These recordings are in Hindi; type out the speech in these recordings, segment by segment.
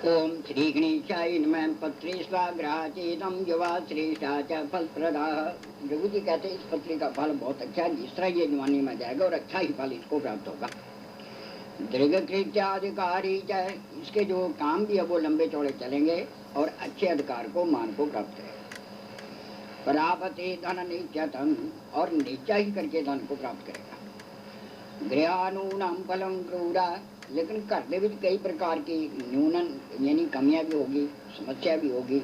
ओम श्री गणेशाय नमः। पत्री स्वाग्राचेदम युवा श्रेष्ठा च फलप्रदा। रघु जी कहते हैं इस पत्री का फल बहुत अच्छा है, जिस तरह ये जवानी में जाएगा और अच्छा ही फल इसको प्राप्त होगा। दीर्घकृत्याधिकारी च, इसके जो काम भी है वो लंबे चौड़े चलेंगे और अच्छे अधिकार को मान को प्राप्त करेगा। प्रापते धन नित्यतम, और नीचा ही करके धन को प्राप्त करेगा। गृहानूनाम फलम क्रूरा, लेकिन घर के विच कई प्रकार की न्यूनन यानी कमियां भी होगी, समस्या भी होगी,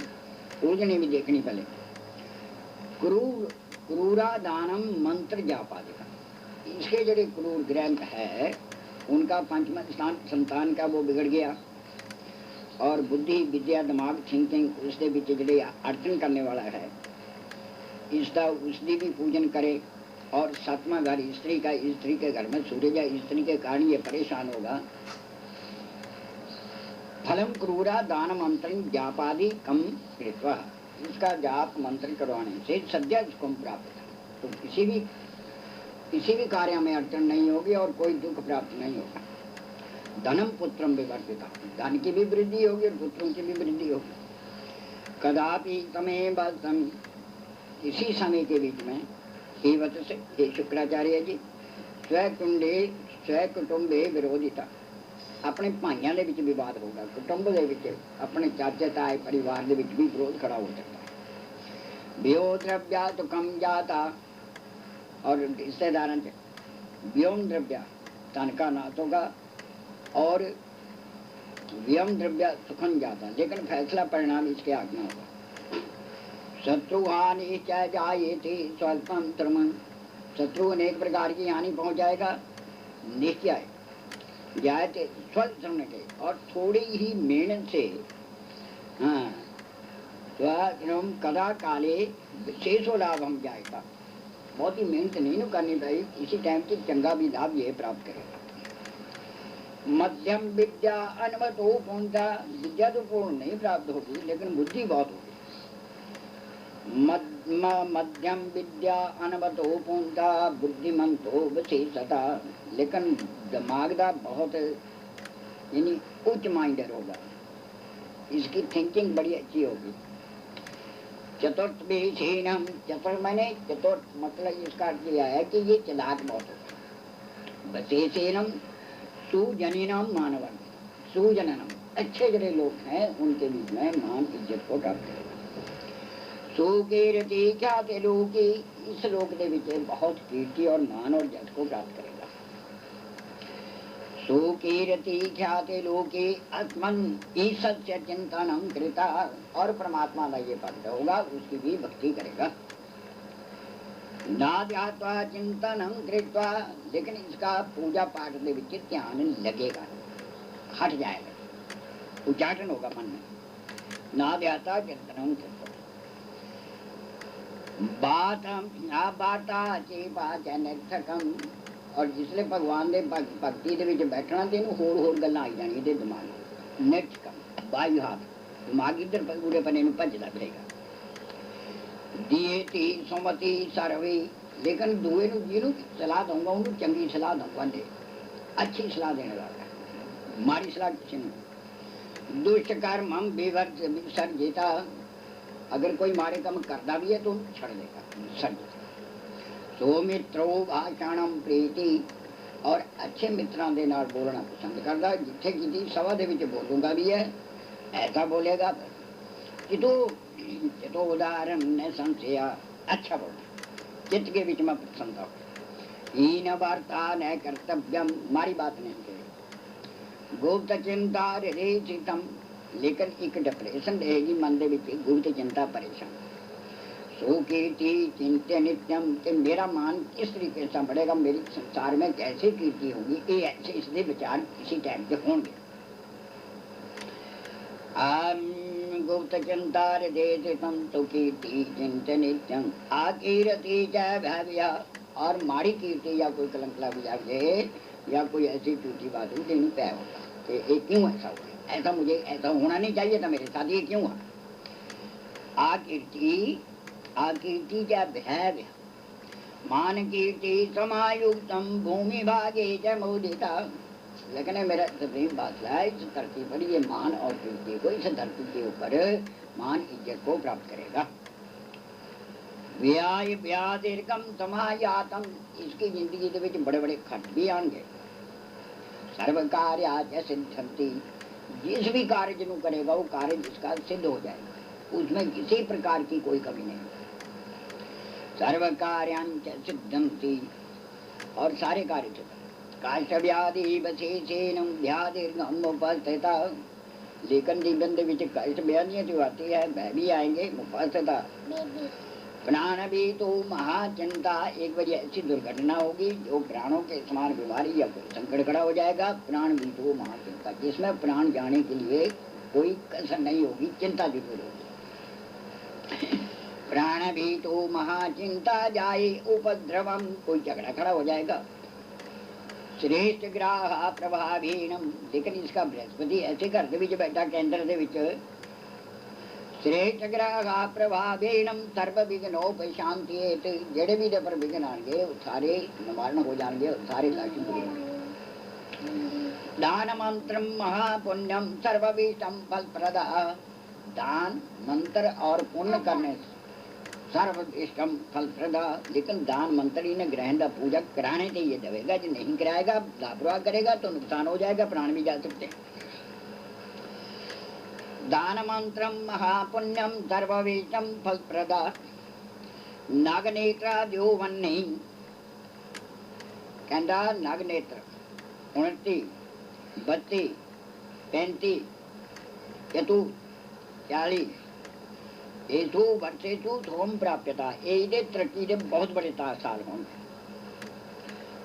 उलझने भी देखनी पड़े। क्रूर क्रूरा दानम मंत्र जापादिका, इसके जड़े क्रूर ग्रह है उनका पंचम स्थान संतान का वो बिगड़ गया, और बुद्धि विद्या दिमाग थिंकिंग उसके बीच जड़े अड़चन करने वाला है, इसका उसकी भी पूजन करे। और सातवां घर स्त्री का, स्त्री के घर में सूर्य या स्त्री के कारण ये परेशान होगा। फलम क्रूरा दान मंत्र जापादि कम कृत्वा, इसका जाप मंत्र करवाने से सद्या इसको प्राप्त है, तो किसी भी कार्य में अड़चन नहीं होगी और कोई दुख प्राप्त नहीं होगा। धनम पुत्रम विवर्तिता, धन की भी वृद्धि होगी और पुत्रों की भी वृद्धि होगी। कदापि तमें बसम, इसी समय के बीच में हे शुक्राचार्य जी, स्वकुटुंबे विरोधिता, अपने भाइयों के विच विवाद होगा, कुटुंब के विच अपने चाचे ताए परिवार के विच भी विरोध खड़ा हो सकता है। व्योम द्रव्या तो कम जाता, और रिश्तेदारों से व्योम द्रव्या धन का नाश होगा, और व्योम द्रव्या सुखन जाता, लेकिन फैसला परिणाम इसके आगे होगा। शत्रुहानि जायेते स्वल्पम त्रमन, शत्रु अनेक प्रकार की हानि पहुंचाएगा, निश्चय जायते स्वल्प श्रम के, और थोड़ी ही मेहनत से, हाँ स्वश्रम कदा काले विशेषो लाभ हम जाएगा, बहुत ही मेहनत नहीं करनी पड़ेगी, इसी टाइम की चंगा भी लाभ ये प्राप्त करेगा। मध्यम विद्या अनवतो पूर्णता, विद्या तो पूर्ण नहीं प्राप्त होगी लेकिन बुद्धि बहुत होगी। मध्यम विद्या अनवतो पूर्णता बुद्धिमंतो विशेषता, लेकिन दिमाग का बहुत यानी उच्च माइंडर होगा, इसकी थिंकिंग बड़ी अच्छी होगी। चतुर्थ विहीनम, चतुर्थ मैंने चतुर्थ मतलब इसका अर्थ यह है कि ये चालाक बहुत होगा। विशेषणम सुजनिनम मानवन, सुजननम अच्छे जड़े लोग हैं उनके बीच में मान इज्जत को प्राप्त करेगा। सुकीर्ति ख्याति लोकी, इस लोक के विच बहुत कीर्ति और मान और जस को प्राप्त करेगा। सुकीर्ति ख्याति लोके आत्मन ईशत से चिंतनम कृता, और परमात्मा का ये भक्त होगा उसकी भी भक्ति करेगा। नाध्यात्वा चिंतनम कृत्वा, लेकिन इसका पूजा पाठ के विच ध्यान लगेगा, हट जाएगा, उच्चाटन होगा मन में। नाध्यात्वा चिंतनम कृत्वा बाता चेपाचनकम, और जिसले भगवान के भक्ति के विच बैठना तो इन्हू होर गल्लां आई जानी ये दिमाग निकम बायु हाथ, दिमाग इधर पूरे पने भजदा फिरेगा। दिएती सुमति सर्वे, लेकिन दूए जिन्हों सलाह दूंगा उन्होंने चंगी सलाह दूंगा, अच्छी सलाह देने वाला, माड़ी सलाह किसी ने। दुष्ट कर्म हम विसर्जिता, अगर कोई मारे काम करता भी है तो छड़ देगा, सर सौमित्रो भाषणम प्रीति, और अच्छे मित्रों के नाल बोलना पसंद करता, जिथे किसी सभा के विच बोलूंगा भी है ऐसा बोलेगा तो उदाहरण ने संशया, अच्छा बोलना चित्त के बीच में प्रसन्नता हो। हीन वार्ता न कर्तव्यम, मारी बात नहीं कहे। गुप्त चिंता हृदयम, लेकिन एक डिप्रेशन रहेगी मन के विच, गुप्त चिंता परेशान। सुकीर्ति चिंत्य नित्यम, कि मेरा मान किस तरीके से बढ़ेगा, मेरी संसार में कैसे कीर्ति होगी, ये ऐसे इसके विचार इसी टाइम के होंगे। गुप्त चिंता हृदयम तो कीर्ति चिंत्य नित्यम आकीर्ति जय भव्य, और माड़ी कीर्ति या कोई कलंक लग जाए या कोई ऐसी टूटी बात हो तो तय होगा कि ये क्यों ऐसा हुआ, ऐसा मुझे ऐसा होना नहीं चाहिए था मेरे साथ, ये क्यों हुआ। आकीर्ति च भैव्य मान कीर्ति समायुक्तम भूमि भागे च मोदिता, लेकिन मेरा सुप्रीम बादशाह है, इस धरती पर ये मान और कीर्ति को, इस धरती के ऊपर मान इज्जत को प्राप्त करेगा। व्याय व्याधिर्गम समायातम, इसकी जिंदगी के विच बड़े बड़े खट भी आएंगे। सर्व कार्य सिद्धंति, जिस भी कार्य जिन्हों करेगा वो कार्य जिसका सिद्ध हो जाएगा, उसमें किसी प्रकार की कोई कमी नहीं। सर्व कार्यांच सिद्धंति, और सारे कार्य सिद्ध। काष्ठव्याधि बसेन व्याधिर्गम उपस्थिता, लेकिन जीवन के विच काष्ठ व्याधियां जो आती है वह भी आएंगे। उपस्थिता प्राण भी तो महाचिंता, एक बार ऐसी दुर्घटना होगी जो प्राणों के समान बीमारी या कोई संकट खड़ा हो जाएगा। प्राण भी तो महाचिंता, जिसमें प्राण जाने के लिए कोई कसर नहीं होगी, चिंता जरूर होगी। प्राण भी तो महाचिंता जाए उपद्रवम, कोई झगड़ा खड़ा हो जाएगा। श्रेष्ठ ग्राह प्रभावीणम, लेकिन इसका बृहस्पति ऐसे घर के विच बैठा केंद्र के विच, श्रेष्ठ ग्रह प्रभावेणम सर्व विघ्नोपशांतियेत, जेड़े भी पर विघ्न आएंगे सारे निवारण हो जाएंगे, सारे लक्ष्य पूरे होंगे। दान मंत्र महापुण्यम सर्वविष्टम फलप्रदा, दान मंत्र और पुण्य करने सर्वविष्टम फलप्रदा, लेकिन दान मंत्र इन्हें ग्रहण का पूजक कराने से ये देगा, जो नहीं कराएगा लापरवाह करेगा तो नुकसान हो जाएगा, प्राण भी जा सकते हैं। दान मंत्रम महापुण्यम सर्वविष्टम फलप्रदा, नागनेत्रा जो वन्नी, कहता नागनेत्र 29 32 35 चतु 40 येसु वर्षेसु सोम प्राप्यता, ये तरक्की के बहुत बड़े साल होंगे।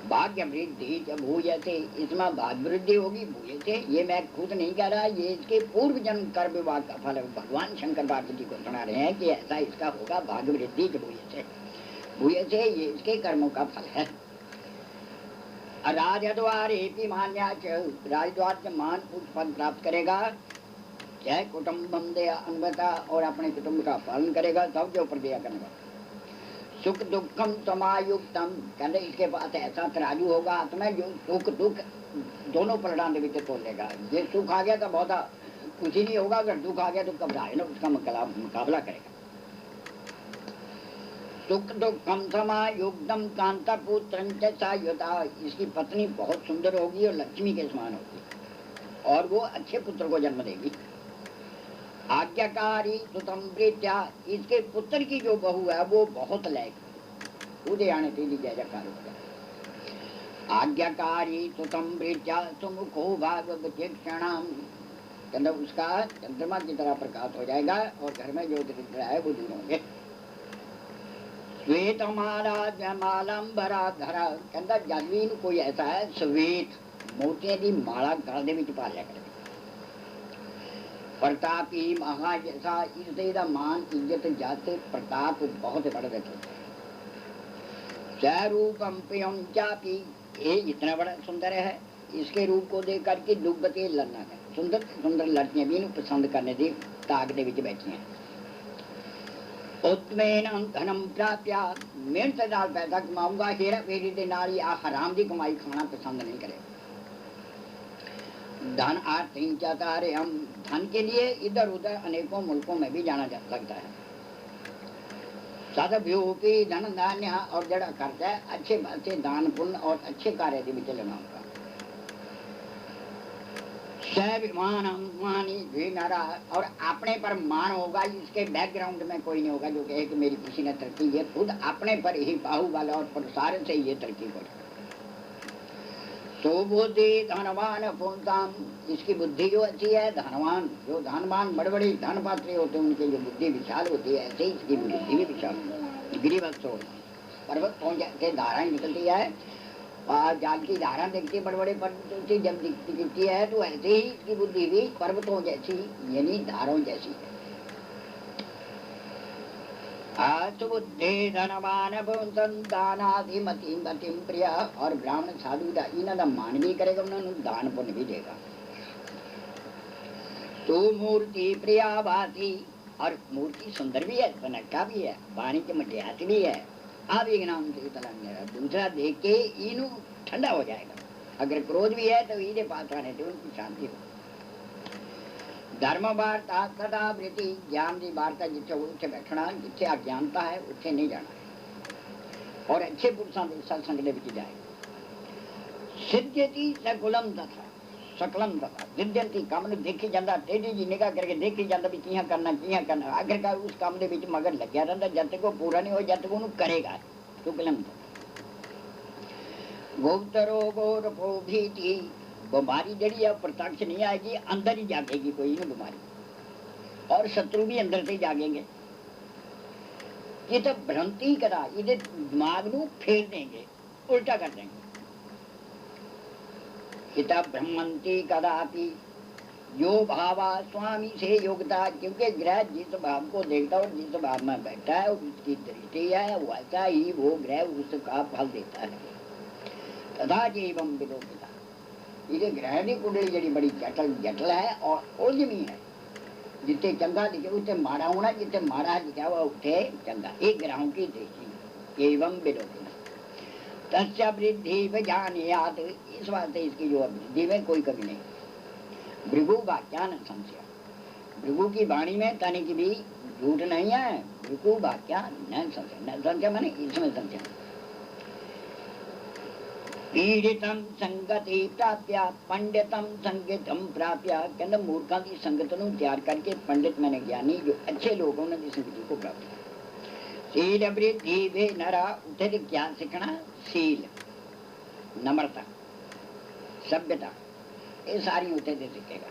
भाग्य वृद्धि जब भूयसे, इसमें भाग्य वृद्धि होगी भूयसे, ये मैं खुद नहीं कह रहा, ये इसके पूर्व जन्म कर्म विभाग का फल भगवान शंकर पार्वती को सुना रहे हैं कि ऐसा इसका होगा। भाग्य वृद्धि जब भूयसे, भूयसे ये इसके कर्मों का फल है। राजद्वारे मान्याच, राजद्वार से मान उच्च पद प्राप्त करेगा। जय कुटुम्बम दे अन्वता, और अपने कुटुंब का पालन करेगा, सब जो ऊपर दिया करेगा। सुख दुखम समायुक्तम, कहते इसके पास ऐसा तराजू होगा आत्मा जो सुख दुख दोनों पलटान के तोलेगा। ये सुख आ गया तो बहुत खुशी नहीं होगा, अगर दुख आ गया तो घबराए ना, उसका मुकाबला करेगा। सुख दुखम समायुक्तम कांतापुत्र सायुता, इसकी पत्नी बहुत सुंदर होगी और लक्ष्मी के समान होगी, और वो अच्छे पुत्र को जन्म देगी। आज्ञाकारी सुतम प्रीत्या, इसके पुत्र की जो बहू है वो बहुत लायक, उदय आने तेजी जयकार हो गया। आज्ञाकारी सुतम प्रीत्या सुमुखो भागवत क्षणाम, कहते उसका चंद्रमा की तरह प्रकाश हो जाएगा और घर में जो दरिद्र है वो दूर होंगे। श्वेत माला जमालंबरा धरा, कहता जादवीन कोई ऐसा है श्वेत मोतियां की माला गल दे विच पा लिया करे। प्रतापी महायशा, इससे दा मान इज्जत जाते प्रताप बहुत बढ़ रहे। स्वरूपम प्रियम चापी, ये इतना बड़ा सुंदर है, इसके रूप को देख करके डुबते लड़ना है। सुंदर सुंदर लड़कियां भी पसंद करने की ताक दे विच बैठी हैं। उत्मेन धनम प्राप्या, मेहनत नाल पैसा कमाऊंगा, हेरा फेरी दे नाल ही हराम की कमाई खाना पसंद नहीं करे। धन आर्थिक चातारे, हम धन के लिए इधर उधर अनेकों मुल्कों में भी जाना जा सकता है। सदभ्योपी धन धान्य, और जड़ा खर्चा है अच्छे अच्छे दान पुण्य और अच्छे कार्य के बीच लेना होगा। स्वाभिमानी द्विनरा, और अपने पर मान होगा, इसके बैकग्राउंड में कोई नहीं होगा जो कहे कि मेरी किसी ने तरक्की की, खुद अपने पर ही बाहुबल और प्रसार से ये तरक्की करेगा। तो बुद्धि धनवान पुंसाम, इसकी बुद्धि जो अच्छी है, धनवान जो धनवान बड़े बड़े धन पात्री होते हैं उनकी जो बुद्धि विशाल होती है, ऐसे ही इसकी बुद्धि भी विशाल। गिरिवत्सो, पर्वत पहुंच के धाराएं निकलती है और जाल की धारा देखती है बड़े बड़े पर्वतों से, जब दिखती है तो ऐसे ही इसकी बुद्धि भी पर्वतों जैसी यानी धाराओं जैसी है। बुद्धि धनवान दानाधिमति मतिम प्रिया, और ब्राह्मण साधु का इन्होंने मान भी करेगा, उन्होंने दान पुण्य भी देगा। तो मूर्ति प्रिया भाती, और मूर्ति सुंदर भी है, सनक्का भी है, पानी के मटियात भी है। अब एक नाम से दूसरा देख के इनू ठंडा हो जाएगा। अगर क्रोध भी है तो इधे पास आने से उनकी शांति हो। धर्म वार्ता सदा वृत्ति, ज्ञान की वार्ता जिथे उठे बैठना, जिथे अज्ञानता है उठे नहीं जाना है। और अच्छे पुरुषों के सत्संग के जाए। सिद्ध्यति सकुलम तथा सकलम तथा, सिद्ध्यंती काम ने देखी जाता, टेढ़ी जी निगाह करके देखी जाता भी किया करना आखिरकार उस काम के मगर लग्या रहता, जब तक वो पूरा नहीं हो जब तक उन्होंने करेगा। सुकलम गोप्तरो गोरपो भीति, बीमारी जड़ी है प्रत्यक्ष नहीं आएगी, अंदर ही जागेगी कोई नहीं बीमारी, और शत्रु भी अंदर से जागेंगे। ये तो भ्रांति करा, ये दिमाग नू फेर देंगे, उल्टा कर देंगे। किता भ्रमंती कदापि जो भावा स्वामी से योगता, क्योंकि ग्रह जिस भाव को देखता और जिस भाव में बैठा है उसकी दृष्टि है, वैसा ही वो ग्रह उसका फल देता है। तथा जीवम विलोकिता, ये ग्रह की कुंडली जड़ी बड़ी जटल है और उलझमी है। जिते चंगा दिखे उसे माड़ा होना, जिते माड़ा दिखा हुआ उठे चंगा, एक ग्रहों की दृष्टि। एवं विलोकिता तस्य वृद्धि विजानीयात, इस वास्ते इसकी जो वृद्धि में कोई कमी नहीं। भृगु वाक्या न संशय, भृगु की वाणी में तनि की भी झूठ नहीं है। भृगु वाक्या न संशय, न संशय माने इसमें संशय। पीड़ितम संगति प्राप्या पंडितम संगीतम प्राप्या, कहते मूर्खों की संगत को त्याग करके पंडित मैंने ज्ञानी जो अच्छे लोगों ने संगति को प्राप्त किया। शील वृद्धि वे नरा, उधर क्या सीखना? शील, नम्रता, सभ्यता, ये सारी उसे सीखेगा।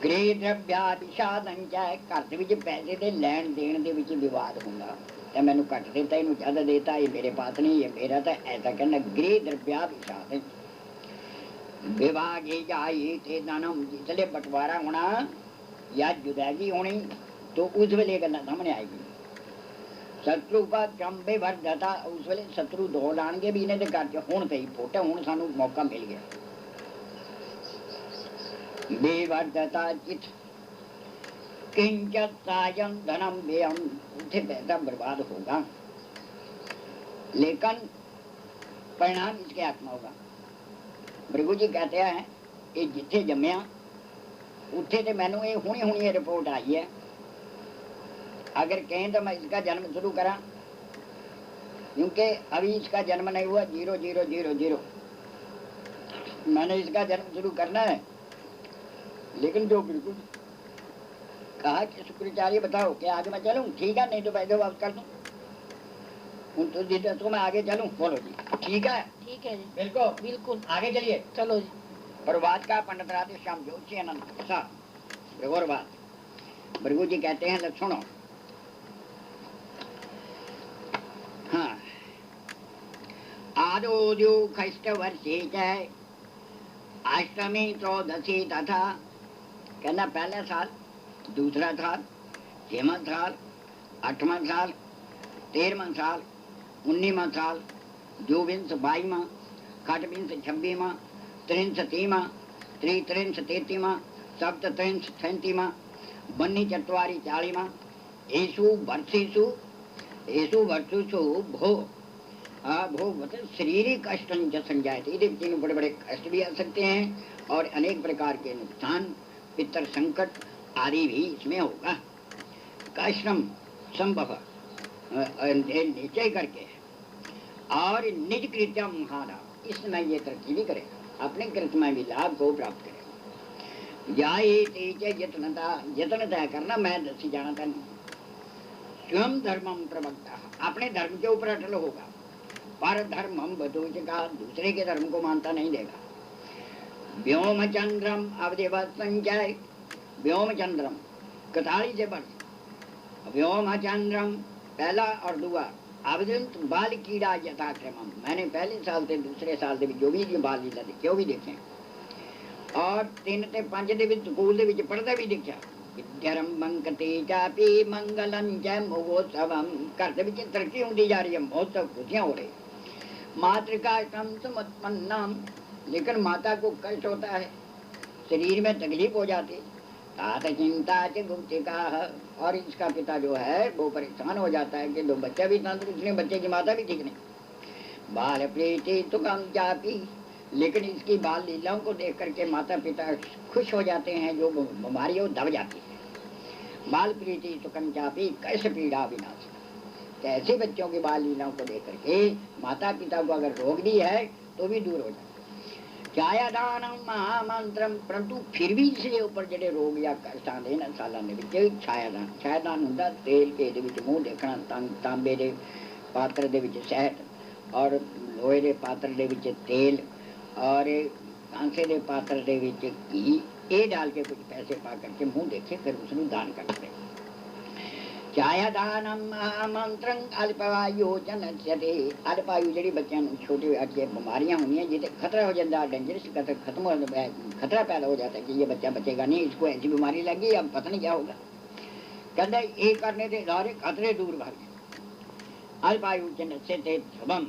गृह द्रव्यादिशादन, घर के पैसे के लैन देन के विवाद होगा, तो मैंने घट देता, इनू ज्यादा देता, ये मेरे पास नहीं, ये मेरा, तो ऐसा कहना। गृह द्रव्यादिशादन विभाग जाई थे दानम, जिसले बंटवारा होना या जुदागी होनी तो उस वेले गल सामने आएगी। शत्रु का चंबे वर्धता, उस वेले शत्रु दौड़ लाएंगे भी इन्हें घर च हुण ते ही फोटे, हुण सानू मौका मिल गया। बेवर्धता चित किंचत सायं धनम व्ययम, उसे पैसा बर्बाद होगा, लेकिन परिणाम इसके हाथ में होगा। भृगु जी कहते हैं ये जिथे जमया उथे तो मैनू ये हुणी रिपोर्ट आई है, अगर कहें तो मैं इसका जन्म शुरू करा, क्योंकि अभी इसका जन्म नहीं हुआ, 0000, मैंने इसका जन्म शुरू करना है। लेकिन जो बिल्कुल कहा कि शुक्राचार्य बताओ कि आगे मैं चलूं, ठीक है, नहीं तो पैसे वापस कर दूं, तो मैं आगे चलूं। बोलो जी, ठीक है? ठीक है जी, बिल्कुल बिल्कुल, आगे चलिए, चलो जी। प्रवाद का पंडित राधे श्याम जोशी अनंत और बात भृगु जी कहते हैं, सुनो। हाँ, आदो खष्ट वर्षे अष्टमी 14 तथा, कहना पहला साल, दूसरा साल, 6वां साल, 8वां साल, 13वां साल, 19वां साल, 24 22वां, खटविंश 26वां, 33 30वां, 33 33वां, सप्त 33वां, बन्नी चत्वारी 40वां, येषु वर्षेषु भो भो मतलब शारीरिक कष्ट संजायते, इसके बड़े बड़े कष्ट भी आ सकते हैं और अनेक प्रकार के नुकसान, पितर संकट आदि भी इसमें होगा। कष्टम संभव निश्चय करके और निज कृत्य महाना, इसमें ये तरक्की भी करेगा, अपने कृत्य में भी लाभ को प्राप्त करेगा। यत्न तय करना, मैं दसी जाना था नहीं। स्वयं धर्मम प्रवक्ता, अपने धर्म के ऊपर अटल होगा, पर धर्मम बदूच का, दूसरे के धर्म को मानता नहीं देगा। व्योम चंद्रम अवधिवत संचय, व्योम चंद्रम 41 वर्ष, व्योम चंद्रम पहला और दूसरा, अवधित बाल कीड़ा यथाक्रम, मैंने पहले साल से दूसरे साल से जो भी बाल लीला देखे वो भी देखे, और 3 ते 5 स्कूल पढ़ता भी देखा। विद्यारम मंगते चापी मंगलम जय महोत्सवम, घर के तरक्की होती जा रही है, महोत्सव खुशियां हो रही। मातृका समुत्पन्नम, लेकिन माता को कष्ट होता है, शरीर में तकलीफ हो जाती, तात चिंता च गुप्तिका, और इसका पिता जो है वो परेशान हो जाता है कि दो बच्चा भी तंदुरुस्त नहीं, बच्चे की माता भी ठीक नहीं। बाल प्रीति तुकम चापी, लेकिन इसकी बाल लीलाओं को देख करके माता पिता खुश हो जाते हैं, जो बीमारी हो दब जाती है। बाल प्रीति सुखम चापी कैसे पीड़ा विनाश। तो ऐसे बच्चों की बाल लीलाओं को देख करके माता पिता को अगर रोग भी है तो भी दूर हो जाता है। छायादानम महामंत्रम, परंतु फिर भी इसके ऊपर ਜਿਹੜੇ रोग या कष्ट आते ना सालों के छायादान। छायादान ਹੁੰਦਾ तेल के मूँह देखना, तांबे के पात्र ਦੇ ਵਿੱਚ शहद और लोहे के पात्र ਦੇ ਵਿੱਚ तेल और कांसे के पात्र ਦੇ ਵਿੱਚ घी, ये डाल के कुछ पैसे पा करके मुँह देखे फिर उसमें दान करते। छायादानम महामंत्रं अल्पवायोजन अल्पायु जी बच्चों छोटे अच्छे बीमारियां होनी है जिसे खतरा हो जाता है, डेंजरस खत्म हो खतरा पैदा हो जाता है कि ये बच्चा बचेगा नहीं, इसको ऐसी बीमारी लगी, अब पता नहीं क्या होगा। कहते ये करने से सारे खतरे दूर भाग। अल्पायुजन से ध्रुवम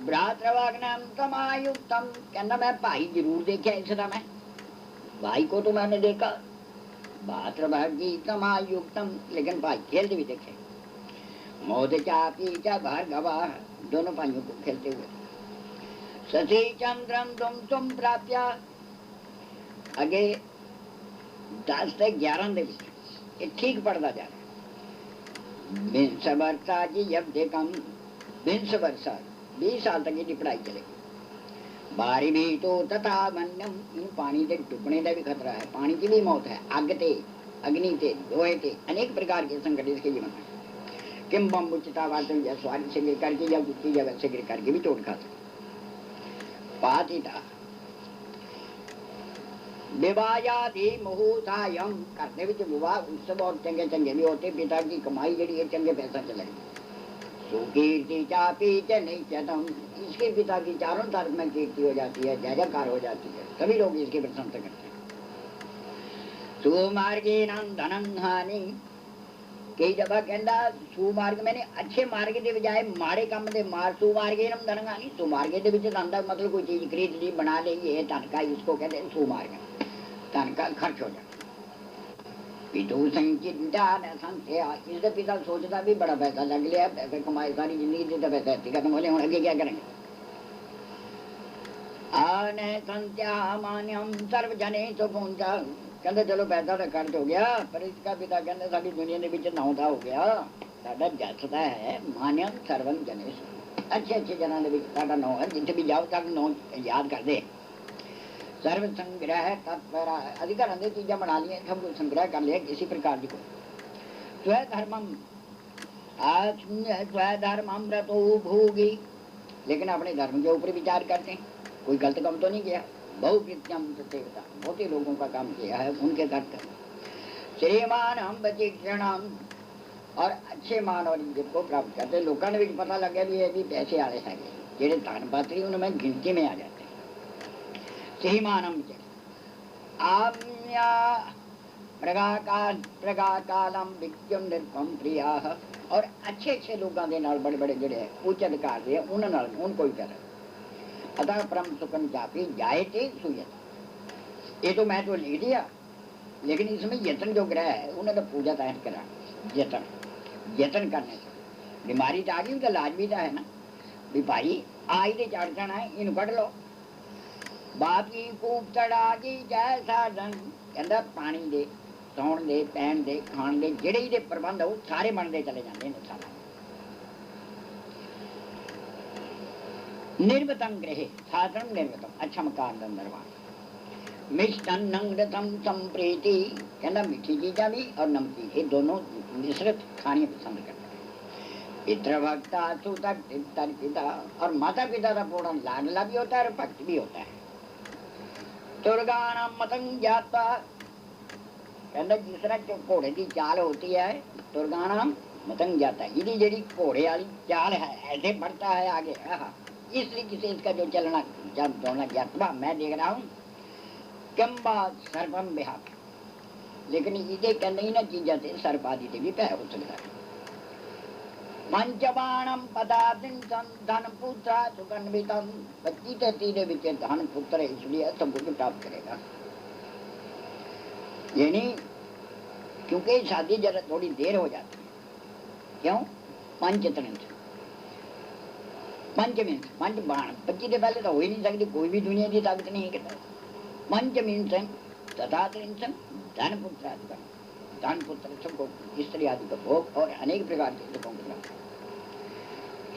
भ्रातृवाग्नम तमायुक्तम, कहना मैं भाई जरूर देखा इसका, मैं भाई को तो मैंने देखा, भातृभागी तमायुक्तम, लेकिन भाई खेलते भी देखे। मोद चापी चा भार्गवा, दोनों भाइयों को खेलते हुए। शशि चंद्रम तुम प्राप्या, आगे 10 से 11 दे ये ठीक पढ़ता जा रहा। बिंस वर्षा जी अब देखम, बिंस वर्षा 20 साल तक ये पढ़ाई चलेगी। बारी भी तो तथा वन्यम, पानी से डुबने का भी खतरा है, पानी की भी मौत है, आग ते अग्नि थे लोहे थे अनेक प्रकार के संकट इसके जीवन में। किम बम उचिता वार्तन, या स्वाद से गिर करके या कुछ जगह से गिर करके भी चोट खाता। पातिता विवाहादि मुहूर्तायम, करते भी विवाह उत्सव और चंगे चंगे भी होते, पिता की कमाई जड़ी है चंगे पैसा चलेगी। सुकीर्ति चापी च नहीं चतम, इसके पिता की चारों तरफ में कीर्ति हो जाती है, जयकार हो जाती है, सभी लोग इसकी प्रशंसा करते हैं। सुमार्गे धनम हानि, कई दफा कहता सुमार्ग मैंने अच्छे मार्ग के बजाय माड़े काम दे मार, सुमार्गे धन हानि, सुमार्गे के धन का मतलब कोई चीज खरीद ली बना ली, ये धन का इसको कहते हैं सुमार्ग, धन का खर्च हो जाता। पितु संचिंता न संशय, इसका पिता सोचता भी बड़ा पैसा लग लिया, पैसे कमाए सारी जिंदगी देता, पैसा ऐसे खत्म हो जाए, आगे क्या करेंगे। आन संत्या मान्यम सर्वजने तो पहुंचा, कहते चलो पैसा तो खर्च हो गया, पर इसका पिता कहते सारी दुनिया के बीच नौता हो गया, साडा जसदा है मान्यम सर्वन जनेश, अच्छे अच्छे जनों के बीच साडा नौ है, जिथे भी जाओ साडा नौ याद कर दे। सर्व संग्रह तत्पर, अधिकार अंदर चीजें बना ली, सब कुछ संग्रह कर लिया किसी प्रकार की को। स्वधर्मम स्वधर्मम व्रतो भोगी, लेकिन अपने धर्म के ऊपर विचार करते हैं, कोई गलत काम तो नहीं किया। बहुकृत्यम प्रत्येकता, बहुत ही लोगों का काम किया है, उनके कर्तव्य। श्रीमान हम बचिक्षणाम, और अच्छे मान और इज्जत को प्राप्त करते। लोगों ने भी पता लगे भी ये भी पैसे आए हैं, जेडे दान पात्री उनमें गिनती में आ जाते। सहीमानम आम्या प्रगाकालम विज्ञम निर्पम प्रिया, और अच्छे अच्छे लोगों के नाल बड़े बड़े जड़े उच्च अधिकार दे उनको ही कर। अतः परम सुखन जापी जायते सुयत, ये तो मैं तो लिख दिया, लेकिन इसमें यत्न जो ग्रह है उन्हें तो पूजा तैयार करा, यत्न करने से बीमारी तो आ गई, उनका इलाज भी तो है ना, भी भाई आई दे चढ़ जाना है, इन कढ़ लो। बाकी कूप चढ़ा की जय साधन, कहता पानी दे सौण दे पैन दे खाण दे जेड़े ही प्रबंध हो सारे बनते चले जाते हैं सारा। निर्वतम ग्रहे साधन निर्वतम, अच्छा मकान निर्माण। मिष्टन्नं रतम संप्रीति, कहना मीठी चीजा भी और नमकीन ये दोनों मिश्रित खाने पसंद करते हैं। पितृ भक्ता सुतक पिता, और माता पिता का पूर्ण लाडला भी होता है और भक्त भी होता है। तुर्गानाम मतंग जाता, कहना जिस तरह घोड़े की चाल होती है, तुर्गानाम मतंग जाता है, यदि जड़ी घोड़े वाली चाल है ऐसे बढ़ता है आगे, इस तरीके से इसका जो चलना जब दौड़ना ज्ञातवा मैं देख रहा हूँ। कम्बा सर्पम बिहार, लेकिन ये कहने ही ना चीजा से सर्प आदि से भी पैर हो सकता है। पंचबाणम पदार्थिन धन पुत्र सुगन्वितम, 25-30 विच धन पुत्र इसलिए सब कुछ प्राप्त करेगा। यानी क्योंकि शादी जरा थोड़ी देर हो जाती है, क्यों? पंचतंत्र पंच मीन्स पंच बाण 25 से पहले तो हो ही नहीं सकती, कोई भी दुनिया की ताकत नहीं है। पंच मीन्स तथा धन पुत्र आदि का, धन पुत्र सबको, स्त्री आदि का भोग और अनेक प्रकार के सुखों को प्राप्त।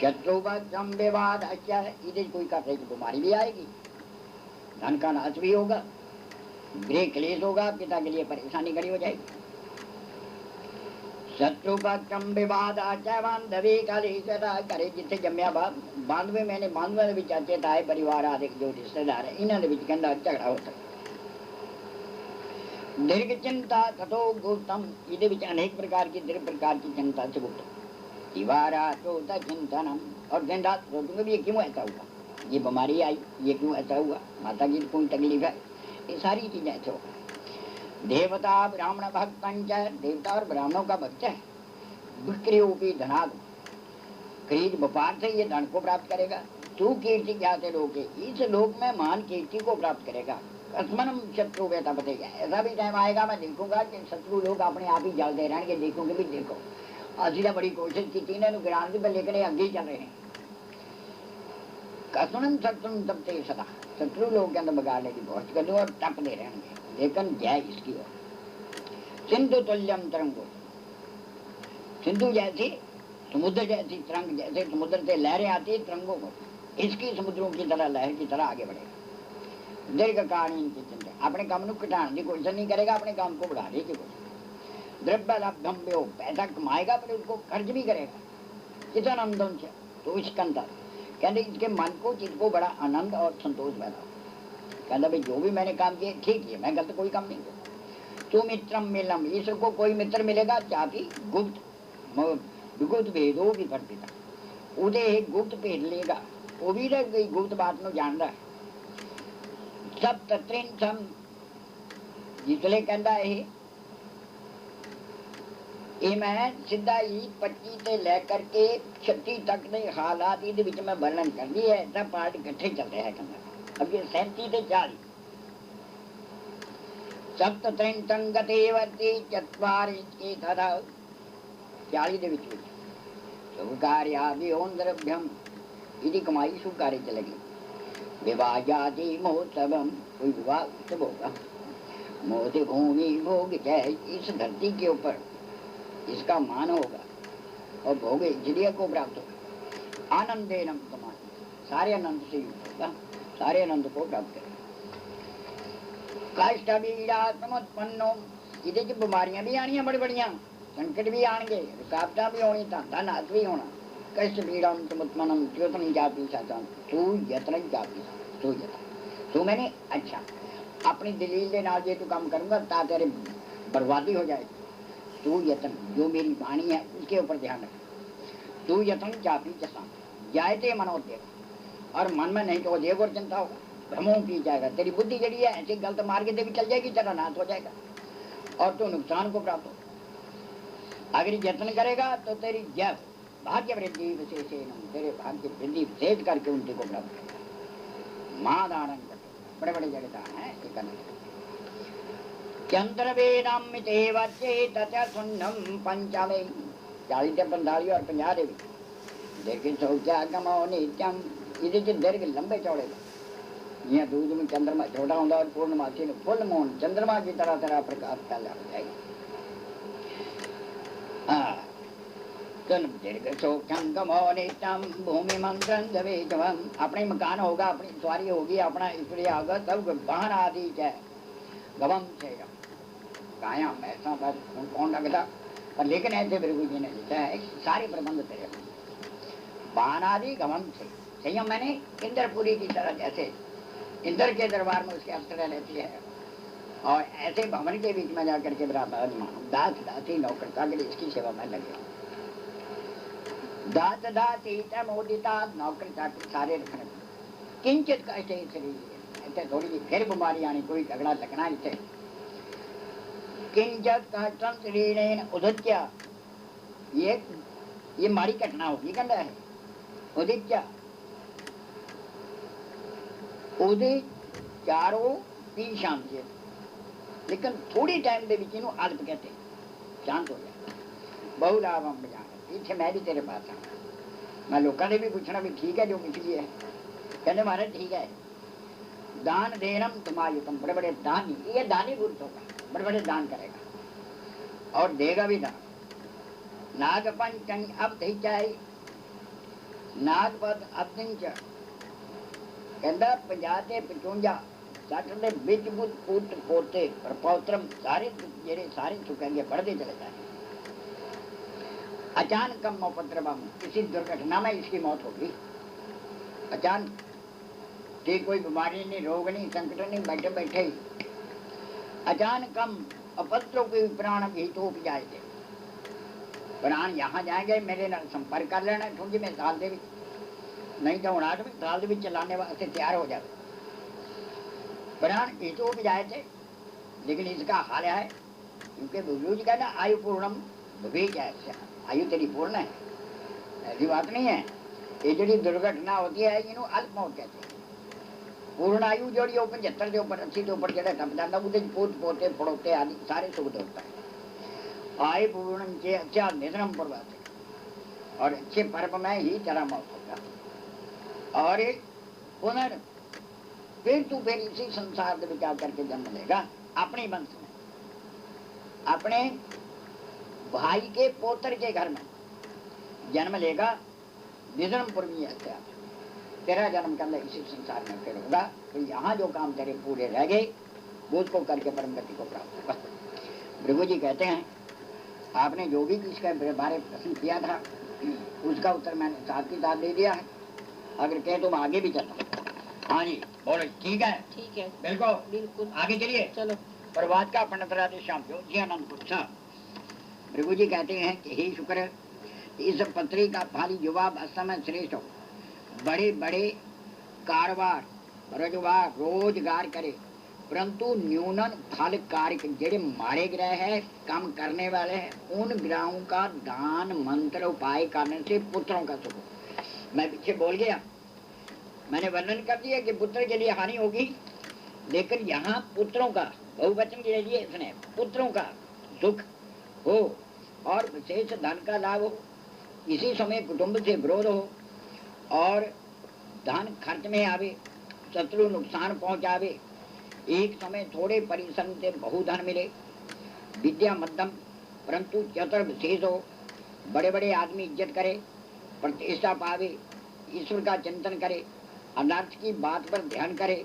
शत्रु का जम विवाद अच्छा है, इधर कोई कहते कि बीमारी भी आएगी, धन का नाश भी होगा, गृह क्लेश होगा, पिता के लिए परेशानी खड़ी हो जाएगी। शत्रु का कम विवाद आचा बांधवे करे, जिथे जमया बांधवे मैंने बांधवे भी चाचे ताए परिवार आदि जो रिश्तेदार है, इन्होंने भी कहना झगड़ा हो सकता। दीर्घ चिंता तथो गौतम, इधे विच अनेक प्रकार की दीर्घ प्रकार की चिंता से गौतम। दीवारा चौथा चिंतनम, और दिन रात सोचूंगे भी ये क्यों ऐसा हुआ, ये बीमारी आई, ये क्यों ऐसा हुआ, माता की कोई तकलीफ है, ये सारी चीजें ऐसे होगा। देवता ब्राह्मण भक्त, देवता और ब्राह्मणों का भक्त है। विक्रियोपी धनाद, खरीद व्यापार से ये धन को प्राप्त करेगा। तू कीर्ति क्या से लोग, इस लोक में मान कीर्ति को प्राप्त करेगा। कसमनम शत्रु बेटा बतेगा, ऐसा भी टाइम आएगा मैं देखूंगा कि शत्रु लोग अपने आप ही जल दे रहे हैं, देखोगे भी देखो असली बड़ी कोशिश की थी ना, गिरान पर लेकर आगे चल रहे हैं। कसमनम शत्रु तपते सदा, शत्रु लोग के अंदर बगाड़ने की बहुत कर दो और टप दे रहे हैं, लेकिन जय इसकी ओर। सिंधु तुल्यम तरंगो, सिंधु जैसी समुद्र जैसी तरंग, जैसे समुद्र से लहरें आती है तरंगों को, इसकी समुद्रों की तरह लहर की तरह आगे बढ़ेगा। दीर्घ कालीन की चिंता, अपने काम को घटाने की कोशिश नहीं करेगा, अपने काम को बढ़ाने की कोशिश। द्रव्य लाभम, पैसा कमाएगा पर उसको खर्च भी करेगा। कितना आनंदम से तो इसका कहते इसके मन को चीज को बड़ा आनंद और संतोष पैदा। कहता भाई जो भी मैंने काम किए ठीक है, मैं गलत कोई काम नहीं किया। तू मित्रम मिलम, ईश्वर को कोई मित्र मिलेगा चाहती गुप्त गुप्त भेदो भी पढ़ता, उदे गुप्त भेद लेगा, वो भी गुप्त बात में जान रहा है। सब तत्रिन सम, जिसले कहता है ये मैं सीधा ही 25 से लेकर के 36 तक ने हालात ये मैं वर्णन कर दी है, सब पार्ट इकट्ठे चल रहे हैं। अब ये 37 से 40 सप्त त्रिंतंगते वर्ती चत्वारि के तथा 40 ਦੇ ਵਿੱਚ शुभ कार्यादि ओम द्रव्यम, यदि कमाई शुभ कार्य चलेगी। विवाह जाति महोत्सवम, कोई विवाह उत्सव होगा। मोदी भूमि भोग जय, इस धरती के ऊपर इसका मान होगा और भोग इंद्रिय को प्राप्त होगा। आनंदे नम कमान, सारे आनंद से युक्त होगा, सारे आनंद को प्राप्त करेगा। कष्ट बीड़ा समुत्पन्नो, इधे च बीमारियां भी आनिया बड़ी बढ़िया, संकट भी आएंगे, रुकावटा भी होनी, धन नाश भी होना। कष्ट पीड़ा समुत्पन्नम द्योतन जापी साधन, तू यत्न जापी, तू यत्न, तू मैंने अच्छा अपनी दलील के नाल जे तू काम करूंगा ता तेरे बर्बादी हो जाएगी। तू यत्न, जो मेरी वाणी है उसके ऊपर ध्यान रख। तू यत्न जापी चसा, जायते मनोदय, और मन में नहीं तो देव और चिंता होगा, भ्रमों की जाएगा। तेरी बुद्धि जड़ी है ऐसे गलत मार्ग से भी चल जाएगी, तेरा नाश हो जाएगा और तू नुकसान को प्राप्त हो। अगर यत्न करेगा तो तेरी जय भाग्य वृद्धि विशेष, तेरे भाग्य वृद्धि विशेष करके उनके को प्राप्त करेगा। महादान बड़े बड़े जगदान है। चंद्र वेदम सुन्नम पंचमे, 40 से 45 और 50 देवी देखिए शौचा गमो नित्यम, ये दीर्घ लंबे चौड़े यहाँ दूध में चंद्रमा छोटा होता और पूर्णमासी में फुल मून चंद्रमा की तरह तरह प्रकाश फैला हो जाएगा। भूमि मंत्र, अपने मकान होगा, अपनी सवारी होगी, अपना ईश्वरीय होगा, सब वाहन आदि है गवम से काया ऐसा बस कौन लगता, पर लेकिन ऐसे बिल्कुल जी ने लिखा है सारे प्रबंध तेरे वाहन आदि गवम से संयम, मैंने इंद्रपुरी की तरह, जैसे इंद्र के दरबार में उसके अफसर रहती है और ऐसे भवन के बीच में जाकर के बराबर दास दासी नौकर चाकरी इसकी सेवा में लगे। दास दासी मोदिता, नौकर चाकरी सारे रखने, किंचित कष्ट शरीर, ऐसे थोड़ी सी फिर बीमारी आनी, कोई झगड़ा लगना इसे। किंचित कष्टम शरीर उदित्य, ये माड़ी घटना होगी कहता है उदित्य, ਉਹਦੇ चारों 3 शाम से, लेकिन थोड़ी टाइम के बीच अल्प कहते शांत हो जाए। बहुलाभ हम बजा, पीछे मैं भी तेरे पास आऊँ, मैं लोगों ने भी पूछना भी ठीक है जो कुछ भी है, कहने महाराज ठीक है। दान देनम तुमायुतम, बड़े बड़े दान, ये दानी पुरुष होगा, बड़े बड़े दान करेगा और देगा भी दान। नागपंचन अब चाहे नागपत अब्दिंच कहता 50 ते 55 60 ਦੇ ਵਿੱਚ ਪੁੱਤ ਪੋਤੇ ਪਰ ਪੌਤਰਮ सारे ਜਿਹੜੇ सारे चुकेंगे, बढ़ते चले जाए। अचानक उपद्रवम, किसी दुर्घटना में इसकी मौत होगी। अचानक कि कोई बीमारी नहीं, रोग नहीं, संकट नहीं, बैठे बैठे ही अचानक अपत्रों के प्राण भी तो जाए थे। प्राण यहाँ जाएंगे, मेरे नाल संपर्क कर लेना ठुंजी में साल दे, नहीं तो 8वें साल दे चलाने वास्ते तैयार हो जाए। प्राण हित हो भी जाए थे, लेकिन इसका हाल है क्योंकि गुरु जी का ना आयु पूर्णम भविष्य है, आयु तेरी पूर्ण है, ऐसी बात नहीं है। ये जी दुर्घटना होती है इन्हों अल्प मौत कहते हैं। पूर्ण आयु जोड़ी 75 के ऊपर 80 के ऊपर जरा टप जाता, वो पोत पोते पड़ोते आदि सारे सुख होता है। आय पूर्ण के अच्छा निधनम पूर्वाते, और अच्छे पर्व में ही चरा मौत होगा। और पुनर् फिर तू फिर इसी संसार में विचार करके जन्म लेगा, अपने वंश में, अपने भाई के पोतर के घर में जन्म लेगा। निधनपुर में हत्या, तेरा जन्म कर ले इसी संसार में फिर होगा। तो यहाँ जो काम तेरे पूरे रह गए वो उसको करके परम गति को प्राप्त होगा। भृगु जी कहते हैं आपने जो भी इसके बारे में प्रश्न किया था उसका उत्तर मैंने साथ ही साथ दे दिया है। अगर कहे तो मैं आगे भी चलता। हाँ जी बोलो। ठीक है, ठीक है, बिल्कुल बिल्कुल आगे चलिए। चलो। प्रभात का पंडित राधे श्याम जी आनंदपुर। भृगु जी कहते हैं कि हे शुक्र, इस पत्री का फल युवा अवस्था में श्रेष्ठ हो, बड़े बड़े कारोबार रोजगार रोजगार करे, परंतु न्यूनन फल कार्य जेड़े मारे ग्रह है काम करने वाले हैं, उन ग्रहों का दान मंत्र उपाय करने से पुत्रों का सुख। मैं पीछे बोल गया, मैंने वर्णन कर दिया कि पुत्र के लिए हानि होगी, लेकिन यहाँ पुत्रों का बहुवचन के लिए इसने पुत्रों का सुख हो और विशेष धन का लाभ हो। इसी समय कुटुंब से विरोध हो और धन खर्च में आवे, शत्रु नुकसान पहुंचावे, एक समय थोड़े परिश्रम से बहु धन मिले, विद्या मध्यम परंतु चतुर विशेष हो, बड़े बड़े आदमी इज्जत करे, प्रतिष्ठा पावे, ईश्वर का चिंतन करे, अनर्थ की बात पर ध्यान करे,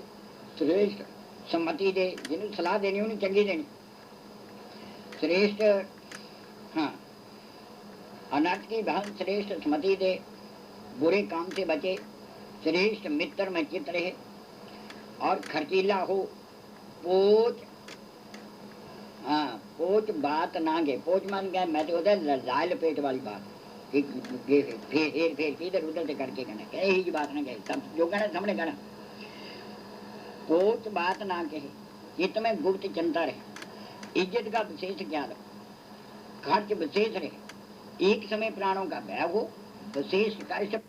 श्रेष्ठ सम्मति दे, जिन्हें सलाह देनी उन्हें चंगी देनी, श्रेष्ठ हाँ अनर्थ की बात श्रेष्ठ सम्मति दे, बुरे काम से बचे, श्रेष्ठ मित्र में चित रहे और खर्चीला हो, पोच हाँ पोच बात ना गे। पोच मान गया मैं तो होता है लाल पेट वाली बात, फेर फेर इधर उधर से करके कहना, यही बात ना कहे, सब जो कहना सामने कहना। पोच बात ना कहे, हित में गुप्त चिंता रहे, इज्जत का विशेष ज्ञान हो, खर्च विशेष रहे, एक समय प्राणों का भय हो, विशेष कार्य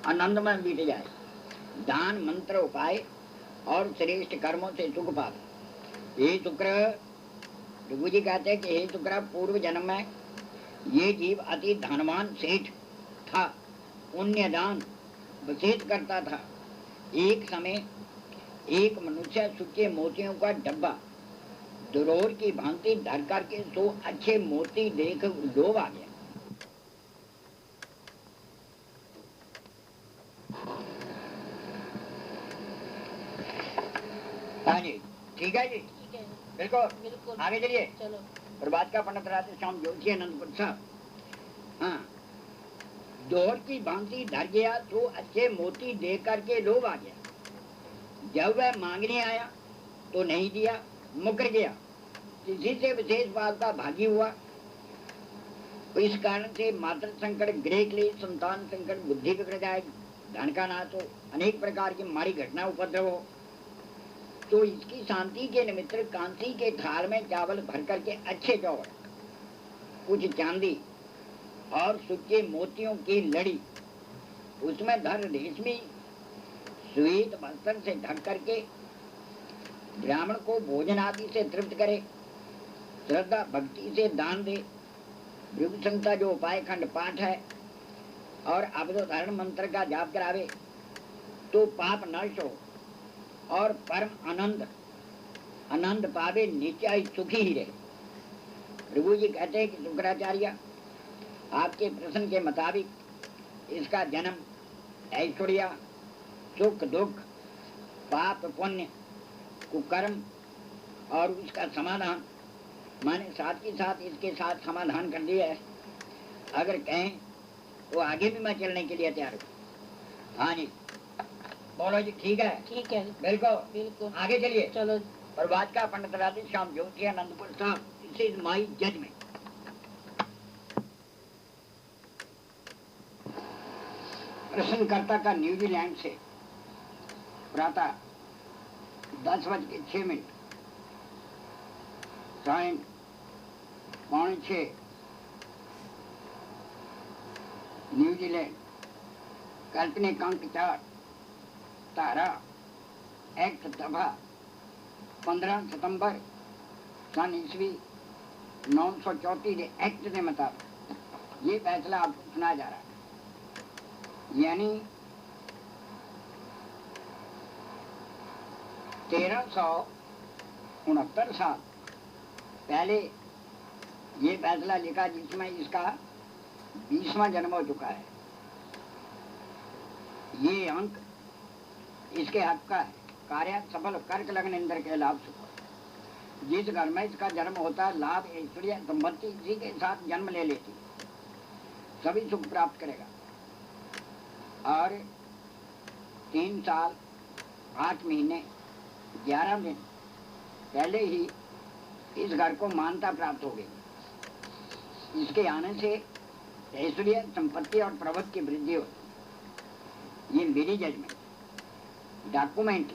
आनंद में बीत जाए, दान मंत्र उपाय और श्रेष्ठ कर्मों से सुख पावे। हे शुक्र, भृगु जी कहते हैं कि हे शुक्र, पूर्व जन्म में ये जीव अति धनवान सेठ था, पुण्य दान विशेष करता था। एक समय एक मनुष्य सूखे मोतियों का डब्बा दुरोर की भांति धर करके 100 अच्छे मोती देख लोभ आ गया। हाँ जी ठीक है जी, ठीक है, बिल्कुल बिल्कुल आगे चलिए। चलो। प्रभात का पंडित राधे श्याम जोशी आनंदपुर साहब। हाँ दोहर की भांति धर गया तो अच्छे मोती देख करके लोभ आ गया। जब वह मांगने आया तो नहीं दिया, मुकर गया, किसी से विशेष बात का भागी हुआ। तो इस कारण से मातृ संकट, गृह क्लेश, संतान संकट, बुद्धि बिगड़ जाए, धन का नाश हो, अनेक प्रकार की माड़ी घटना उपद्रव हो। तो इसकी शांति के निमित्त कांसी के थाल में चावल भर करके अच्छे चावल, कुछ चांदी और सूखे मोतियों की लड़ी, उसमें धर रेशमी श्वेत वस्त्र से ढक करके ब्राह्मण को भोजन आदि से तृप्त करे, श्रद्धा भक्ति से दान दे, भृगु संहिता जो उपाय खंड पाठ है और अवधोधारण मंत्र का जाप करावे तो पाप नष्ट हो और परम आनंद पावे, नीचा ही सुखी ही रहे। भृगु जी कहते हैं कि शुक्राचार्य आपके प्रश्न के मुताबिक इसका जन्म, ऐश्वर्य, सुख दुख, पाप पुण्य, कुकर्म और उसका समाधान, माने साथ ही साथ इसके साथ समाधान कर दिया है। अगर कहें तो आगे भी मैं चलने के लिए तैयार हूँ। हाँ जी, बोलो जी। ठीक है, ठीक है, बिल्कुल बिल्कुल, आगे चलिए। चलो। प्रभात का पंडित राधे श्याम ज्योति आनंदपुर साहब, दिस इज माई जजमेंट। प्रश्नकर्ता का न्यूजीलैंड से प्रातः 10:06, टाइम 5:45, न्यूजीलैंड, काल्पनिक अंक 4, तारा, एक्ट दफा 15 सितंबर सन ईस्वी 934 एक्ट के मुताबिक ये फैसला आपको सुनाया जा रहा है। यानी 1369 साल पहले ये फैसला लिखा, जिसमें इसका 20वां जन्म हो चुका है। ये अंक इसके हक का है। कार्य सफल, कर्क लग्न इंद्र के लाभ सुख। जिस घर में इसका जन्म होता है, लाभ ऐश्वर्य संपत्ति इसी के साथ जन्म ले लेती, सभी सुख प्राप्त करेगा। और 3 साल 8 महीने 11 दिन पहले ही इस घर को मान्यता प्राप्त हो गई। इसके आने से ऐश्वर्य संपत्ति और प्रभुत्व की वृद्धि होती। ये मेरी जजमेंट डॉक्यूमेंट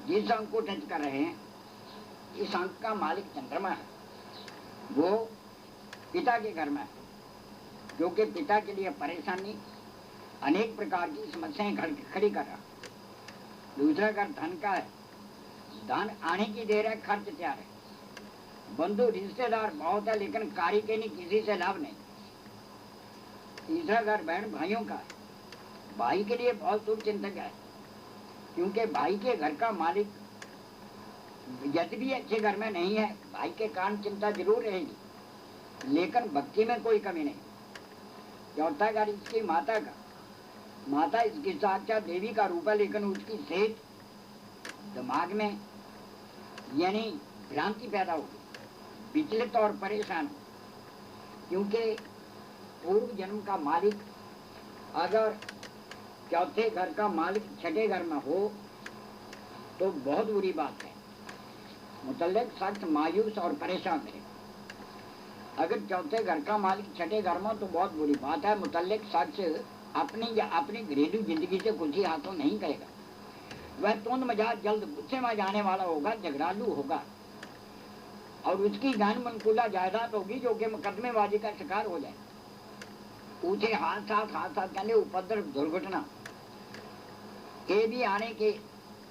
जिस अंक को टच कर रहे हैं, इस अंक का मालिक चंद्रमा है। वो पिता के घर में है, जो कि पिता के लिए परेशानी, अनेक प्रकार की समस्याएं खड़ी कर रहा। दूसरा घर धन का है, धन आने की देर है, खर्च तैयार है। बंधु रिश्तेदार बहुत है, लेकिन कार्य के नहीं, किसी से लाभ नहीं। तीसरा घर बहन भाइयों का है, भाई के लिए बहुत शुभ चिंतक है, क्योंकि भाई के घर का मालिक यदि भी अच्छे घर में नहीं है, भाई के कारण चिंता जरूर रहेगी, लेकिन भक्ति में कोई कमी नहीं। चौथा घर इसकी माता का, माता इसकी साक्षात देवी का रूप है, लेकिन उसकी सेहत, दिमाग में यानी भ्रांति पैदा होगी, विचलित और परेशान, क्योंकि पूर्व जन्म का मालिक अगर चौथे घर का मालिक छठे घर में हो तो बहुत बुरी बात है। मुतल्लिक शख्स मायूस और परेशान है। अगर चौथे घर का मालिक छठे घर में तो बहुत बुरी बात है। मुतल्लिक शख्स अपनी या अपनी घरेलू जिंदगी से खुशी हाथों नहीं करेगा। वह तुंद मजाज, जल्द गुस्से में जाने वाला होगा, झगड़ालू होगा, और उसकी जान मनकूला जायदाद होगी जो कि मुकदमेबाजी का शिकार हो जाए। ऊंचे हादसा कहने उपद्रव, दुर्घटना के भी आने के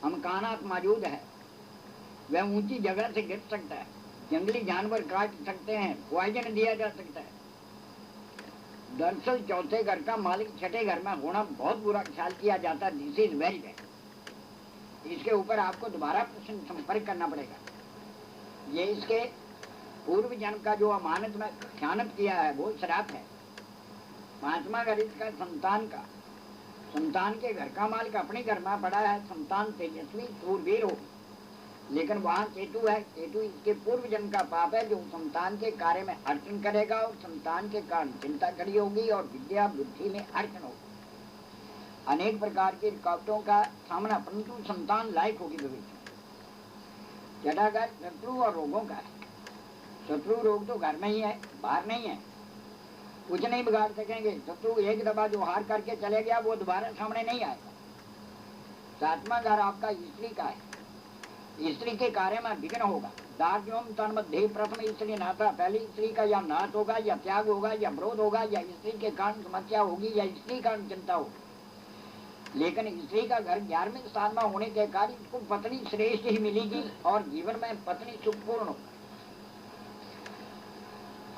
अमकानात मौजूद है। वह ऊंची जगह से गिर सकता है, जंगली जानवर काट सकते हैं, पॉइजन दिया जा सकता है। दरअसल चौथे घर का मालिक छठे घर में होना बहुत बुरा ख्याल किया जाता है। This is very bad. इसके ऊपर आपको दोबारा प्रश्न संपर्क करना पड़ेगा। ये इसके पूर्व जन्म का जो अमानत में खयानत किया है वो श्राप है। 5वां घर इसका संतान का, संतान के घर का मालिक अपने घर में पड़ा है। संतान तेजस्वी सूरवीर हो, लेकिन वहाँ केतु है। केतु इसके पूर्व जन्म का पाप है, जो संतान के कार्य में अड़चन करेगा और संतान के कारण चिंता खड़ी होगी और विद्या बुद्धि में अड़चन होगी। अनेक प्रकार की रुकावटों का सामना, परंतु संतान लायक होगी भविष्य। छठा घर शत्रु और रोगों का है। शत्रु रोग तो घर में ही है, बाहर नहीं है, कुछ नहीं बिगाड़ सकेंगे। शत्रु एक दफा जो हार करके चले गया वो दोबारा सामने नहीं आएगा। 7वां घर आपका स्त्री का है। स्त्री के कार्य में विघ्न होगा। दार्योम तन मध्य प्रथम स्त्री नाथा, पहली स्त्री का या नाश होगा या त्याग होगा या विरोध होगा या स्त्री के कारण समस्या होगी या स्त्री कारण चिंता होगी। लेकिन स्त्री का घर 11वें स्थान में होने के कारण इसको पत्नी श्रेष्ठ ही मिलेगी और जीवन में पत्नी सुखपूर्ण होगा।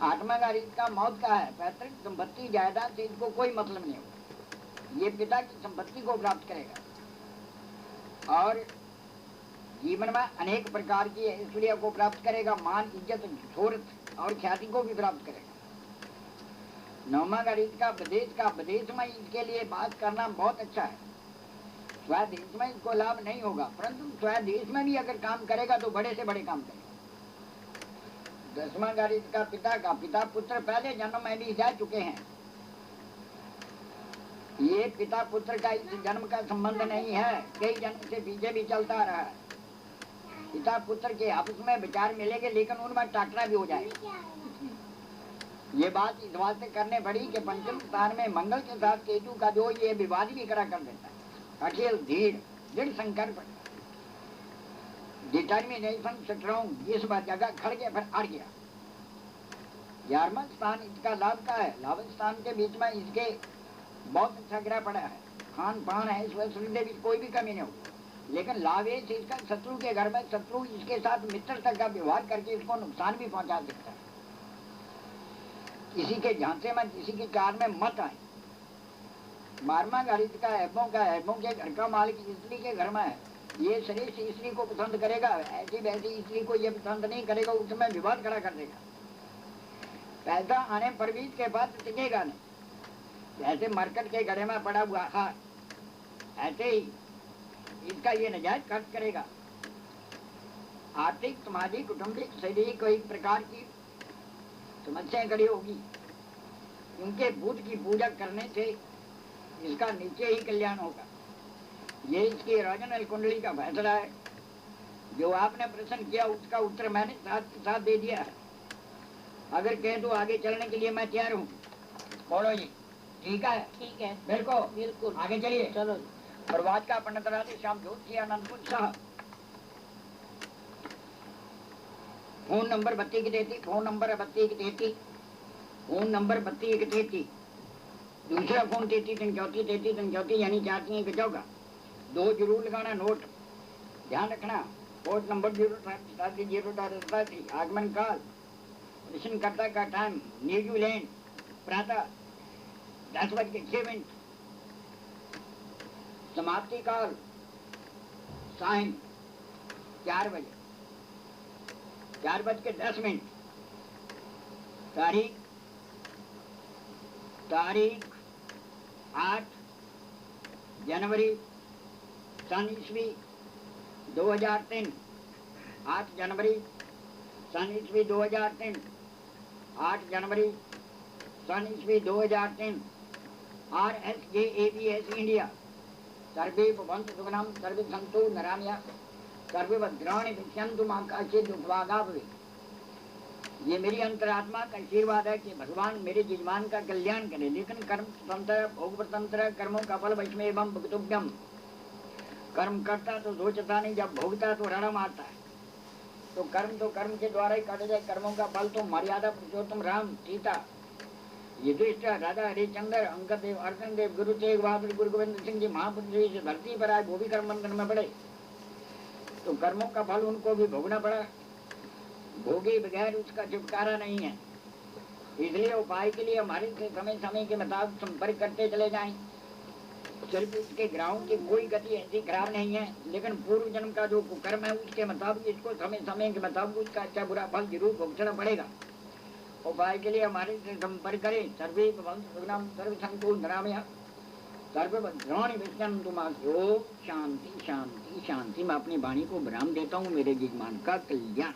8वां घर इसका मौत का है, पैतृक संपत्ति जायदाद से इसको कोई मतलब नहीं होगा। ये पिता की संपत्ति को प्राप्त करेगा और जीवन में अनेक प्रकार की ऐश्वर्य को प्राप्त करेगा, मान इज्जत शोहरत और ख्याति को भी प्राप्त करेगा। 9वां घर इसका विदेश का, विदेश में इसके लिए बात करना बहुत अच्छा है। स्वदेश में इसको लाभ नहीं होगा, परंतु स्वदेश में भी अगर काम करेगा तो बड़े से बड़े काम करेगा। 10वां घर इसका पिता का, पिता पुत्र पहले जन्म में भी जा चुके हैं। ये पिता पुत्र का इस जन्म का संबंध नहीं है, कई जन्म से पीछे भी चलता रहा है। पिता पुत्र के आपस में विचार मिलेंगे लेकिन उनमें टकरा भी हो जाएगा। ये बात इस वास्ते करने पड़ी कि पंचम स्थान में मंगल के साथ केतु का जो ये विवाद भी करा कर देता है। अकेल धीर दृढ़ संकल्प डिटर्मिनेशन स्ट्रॉन्ग, इस बात जगह खड़ के फिर अड़ गया। 11वां स्थान इसका लाभ का है, लाभ स्थान के बीच में इसके बहुत अच्छा ग्रह पड़ा है, खान पान है, इसमें कोई भी कमी नहीं होगी। लेकिन लाभेश इसका शत्रु के घर में, शत्रु इसके साथ मित्रता का व्यवहार करके इसको नुकसान भी पहुंचा सकता है। किसी के झांसे में किसी के कार में मत आए। 12वां घर इसका ऐबों का, ऐबों के घर का मालिक स्त्री के घर में है। ये श्रेष्ठ स्त्री को पसंद करेगा, ऐसी वैसी स्त्री को ये पसंद नहीं करेगा, उसमें विवाद खड़ा कर देगा। पैसा आने पर भी इसके पास टिकेगा नहीं। जैसे मरकट के घड़े में पड़ा हुआ हार, ऐसे ही इसका ये नजायज खर्च करेगा। आर्थिक, सामाजिक, कुटुंबिक, शारीरिक कोई प्रकार की समस्याएं खड़ी होगी। उनके बुद्ध की पूजा करने से इसका नीचे ही कल्याण होगा। ये इसकी राजनल कुंडली का फैसला है। जो आपने प्रश्न किया उसका उत्तर मैंने साथ दे दिया है। अगर कहें तो आगे चलने के लिए मैं तैयार हूँ। बोलो जी, ठीक है? ठीक है, बिल्कुल बिल्कुल, आगे चलिए। चलो। प्रवाद का पंडित राधे श्याम जोशी आनंदपुर साहब। Phone number 32 phone number 32 phone number 32 दूसरा फोन 33 यानी 4 का 2 जरूर लगाना नोट, ध्यान रखना। पोर्ट नंबर 0 आगमन काल प्रश्नकर्ता का टाइम न्यूजीलैंड प्रातः 10:06। समाप्ति काल सायं 4 बजे 4:10। तारीख 8 जनवरी सन ईस्वी 2003। 8 जनवरी सन ईस्वी 2003। 8 जनवरी सन ईस्वी 2003। RSJABS India. सर्वे भवन्तु सुखिनः, सर्वे सन्तु निरामया, सर्वे भद्राणि पश्यन्तु मा कश्चित् दुःखभाग् भवेत्। ये मेरी अंतरात्मा का आशीर्वाद है कि भगवान मेरे यजमान का कल्याण करे। लेकिन कर्म स्वतंत्र, भोग स्वतंत्र, कर्मों का फल वैष्णव एवं भुक्तव्यम। कर्म करता तो सोचता नहीं, जब भोगता तो रण मारता है। तो कर्म के द्वारा ही काटे जाए। कर्मों का फल तो मर्यादा पुरुषोत्तम राम, सीता, युधिष्ठिर, राजा हरिश्चंद्र, अंगद देव, अर्जुन देव, गुरु तेग बहादुर, गुरु गोविंद सिंह जी महापुरुष जी धरती पर आए, वो भी कर्म बंधन में पड़े। तो कर्मों का फल उनको भी भोगना पड़ा। भोगे बगैर उसका छुटकारा नहीं है। इसलिए उपाय के लिए हमारे से समय समय के मुताबिक संपर्क करते चले जाएं। सिर्फ इसके ग्राहों की कोई गति ऐसी खराब नहीं है, लेकिन पूर्व जन्म का जो कुकर्म है उसके मुताबिक इसको समय समय के मुताबिक उसका अच्छा बुरा फल जरूर भुगतना पड़ेगा। उपाय के लिए हमारे से संपर्क करें। सर्वे भवन्तु सुखिनः, सर्वे सन्तु निरामया, सर्वे भद्राणि पश्यन्तु मा कश्चित्। शांति शांति शांति। मैं अपनी वाणी को विराम देता हूँ। मेरे यजमान का कल्याण।